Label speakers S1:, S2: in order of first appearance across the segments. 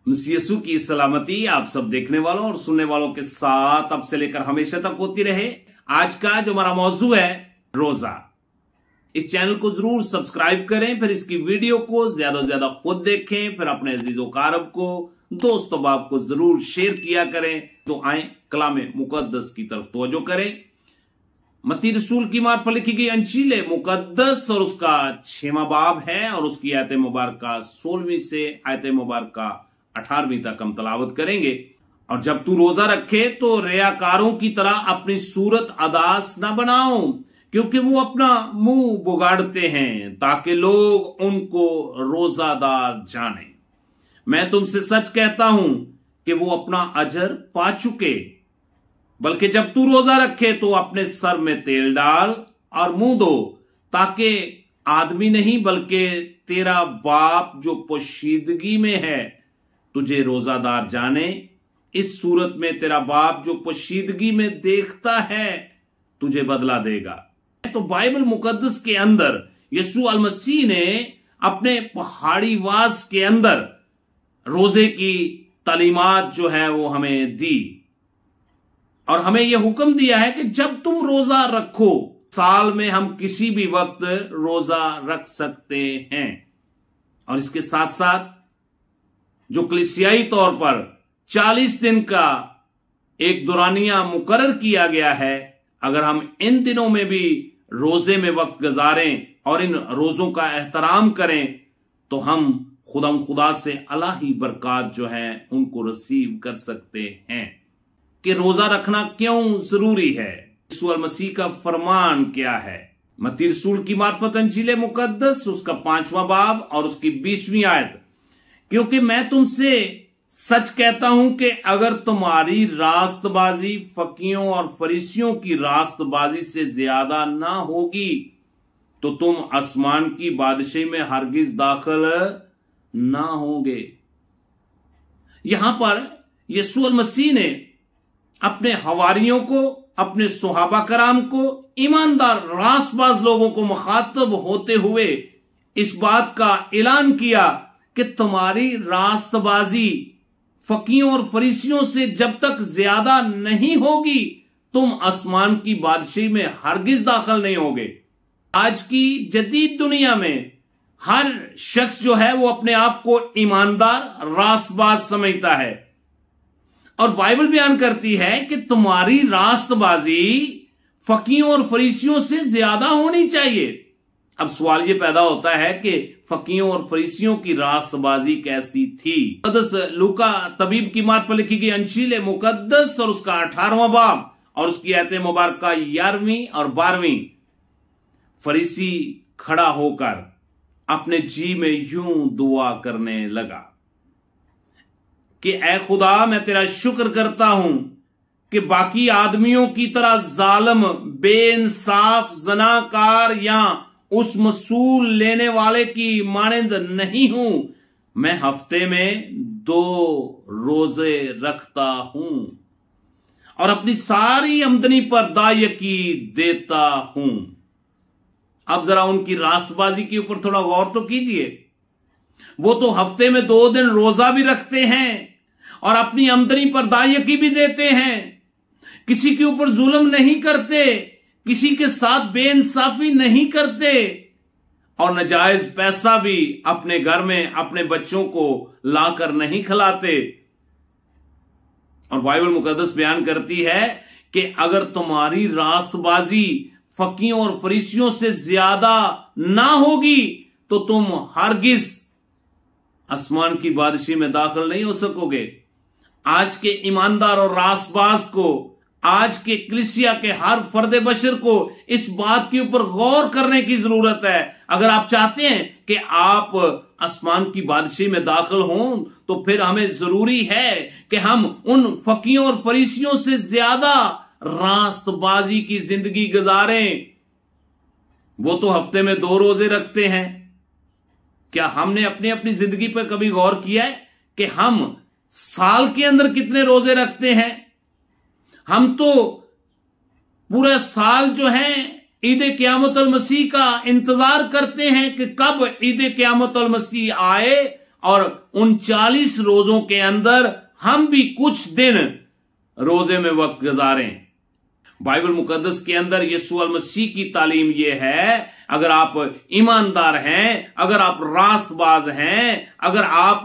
S1: मसीह यीशु की सलामती आप सब देखने वालों और सुनने वालों के साथ अब से लेकर हमेशा तक होती रहे। आज का जो हमारा मौजू है रोजा। इस चैनल को जरूर सब्सक्राइब करें, फिर इसकी वीडियो को ज्यादा से ज्यादा खुद देखें, फिर अपने अजीजों कारब को, दोस्तों बाप को जरूर शेयर किया करें। तो आए कलामे मुकद्दस की तरफ तवज्जो करें। मत्ती रसूल की मार्फत लिखी गई अंजील मुकद्दस और उसका 6वां बाब है और उसकी आयत मुबारक 16वीं से आयत मुबारक 18वीं तक हम तलावत करेंगे। और जब तू रोजा रखे तो रियाकारों की तरह अपनी सूरत अदास ना बनाओ, क्योंकि वो अपना मुंह बुगाड़ते हैं ताकि लोग उनको रोजादार जाने। मैं तुमसे सच कहता हूं कि वो अपना अजर पा चुके। बल्कि जब तू रोजा रखे तो अपने सर में तेल डाल और मुंह धो, ताकि आदमी नहीं बल्कि तेरा बाप जो पोशीदगी में है तुझे रोजादार जाने। इस सूरत में तेरा बाप जो पोशीदगी में देखता है तुझे बदला देगा। तो बाइबल मुकद्दस के अंदर यीशु अल मसीह ने अपने पहाड़ी वास के अंदर रोजे की तालीमात जो है वो हमें दी और हमें यह हुक्म दिया है कि जब तुम रोजा रखो, साल में हम किसी भी वक्त रोजा रख सकते हैं। और इसके साथ साथ जो कलीसियाई तौर पर 40 दिन का एक दौरानिया मुकर्रर किया गया है, अगर हम इन दिनों में भी रोजे में वक्त गुजारें और इन रोजों का एहतराम करें तो हम खुदा से अलाही बरकत जो है उनको रिसीव कर सकते हैं। कि रोजा रखना क्यों जरूरी है, यीशु अल मसीह का फरमान क्या है। मत्ती रसूल की मार्फत अंजील मुकद्दस उसका 5वां बाब और उसकी 20वीं आयत, क्योंकि मैं तुमसे सच कहता हूं कि अगर तुम्हारी रास्तबाजी फकीयों और फरीसियों की रास्तबाजी से ज्यादा ना होगी तो तुम आसमान की बादशाही में हरगिज दाखिल ना होगे। यहां पर यीशु अल मसीह ने अपने हवारियों को, अपने सुहाबा कराम को, ईमानदार रास्तबाज लोगों को मुखातब होते हुए इस बात का ऐलान किया कि तुम्हारी रास्तबाजी फकीयों और फरीसियों से जब तक ज्यादा नहीं होगी तुम आसमान की बादशाही में हरगिज दाखिल नहीं होगे। आज की जदीद दुनिया में हर शख्स जो है वो अपने आप को ईमानदार रास्तबाज समझता है और बाइबल बयान करती है कि तुम्हारी रास्तबाजी फकीयों और फरीसियों से ज्यादा होनी चाहिए। अब सवाल ये पैदा होता है कि फकीयों और फरीसियों की रास्तबाजी कैसी थी। लूका तबीब की मार्फत लिखी गई अंजील मुकद्दस और उसका 18वां बाब और उसकी आयत मुबारक 11वीं और 12वीं। फरीसी खड़ा होकर अपने जी में यूं दुआ करने लगा कि ऐ खुदा, मैं तेरा शुक्र करता हूं कि बाकी आदमियों की तरह जालिम, बेइंसाफ, जनाकार या उस मसूल लेने वाले की मानंद नहीं हूं। मैं हफ्ते में 2 रोजे रखता हूं और अपनी सारी आमदनी पर दायकी देता हूं। अब जरा उनकी रास्तबाजी के ऊपर थोड़ा गौर तो कीजिए। वो तो हफ्ते में 2 दिन रोजा भी रखते हैं और अपनी आमदनी पर दायकी भी देते हैं, किसी के ऊपर जुल्म नहीं करते, किसी के साथ बेइंसाफी नहीं करते और नाजायज पैसा भी अपने घर में अपने बच्चों को लाकर नहीं खिलाते। और बाइबल मुकद्दस बयान करती है कि अगर तुम्हारी रास्तबाजी फकीयों और फरीसियों से ज्यादा ना होगी तो तुम हरगिज आसमान की बादशाही में दाखिल नहीं हो सकोगे। आज के ईमानदार और रास्तबाज को, आज के कलीसिया के हर फर्द बशर को इस बात के ऊपर गौर करने की जरूरत है। अगर आप चाहते हैं कि आप आसमान की बादशाही में दाखिल हों तो फिर हमें जरूरी है कि हम उन फकीयों और फरीसियों से ज्यादा रास्तबाजी की जिंदगी गुजारें। वो तो हफ्ते में 2 रोजे रखते हैं। क्या हमने अपनी अपनी जिंदगी पर कभी गौर किया है कि हम साल के अंदर कितने रोजे रखते हैं? हम तो पूरा साल जो है ईद क़यामत अल मसीह का इंतजार करते हैं कि कब ईद क़यामत अल मसीह आए और उन 40 रोजों के अंदर हम भी कुछ दिन रोजे में वक्त गुजारें। बाइबल मुकद्दस के अंदर यीशु मसीह की तालीम यह है, अगर आप ईमानदार हैं, अगर आप रास्तबाज हैं, अगर आप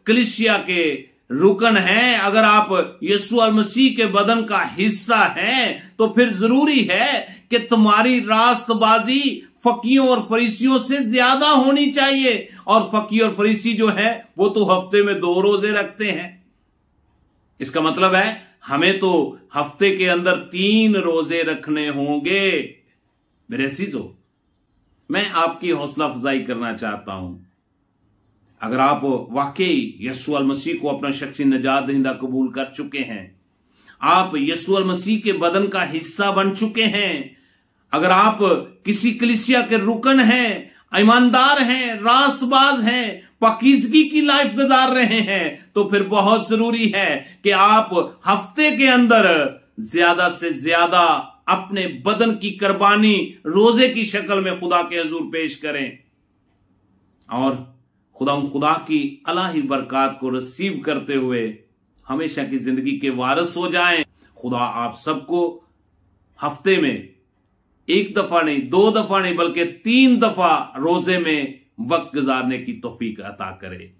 S1: कलीसिया के रुकन हैं, अगर आप यीशु मसीह के बदन का हिस्सा हैं, तो फिर जरूरी है कि तुम्हारी रास्तबाजी फकीयों और फरीसियों से ज्यादा होनी चाहिए। और फकी और फरीसी जो है वो तो हफ्ते में 2 रोजे रखते हैं। इसका मतलब है हमें तो हफ्ते के अंदर 3 रोजे रखने होंगे। मेरे अजीजों, मैं आपकी हौसला अफजाई करना चाहता हूं। अगर आप वाकई यीशु मसीह को अपना शख्सी निजात दहिंदा कबूल कर चुके हैं, आप यीशु मसीह के बदन का हिस्सा बन चुके हैं, अगर आप किसी कलीसिया के रुकन हैं, ईमानदार हैं, रास्तबाज हैं, पाकीज़गी की लाइफ गुजार रहे हैं, तो फिर बहुत जरूरी है कि आप हफ्ते के अंदर ज्यादा से ज्यादा अपने बदन की कुर्बानी रोजे की शक्ल में खुदा के हुजूर पेश करें और खुदा की अलाही बरकत को रिसीव करते हुए हमेशा की जिंदगी के वारिस हो जाएं। खुदा आप सबको हफ्ते में 1 दफा नहीं, 2 दफा नहीं, बल्कि 3 दफा रोजे में वक्त गुजारने की तौफीक अता करे।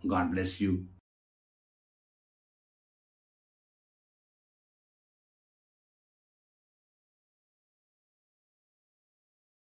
S1: God bless you.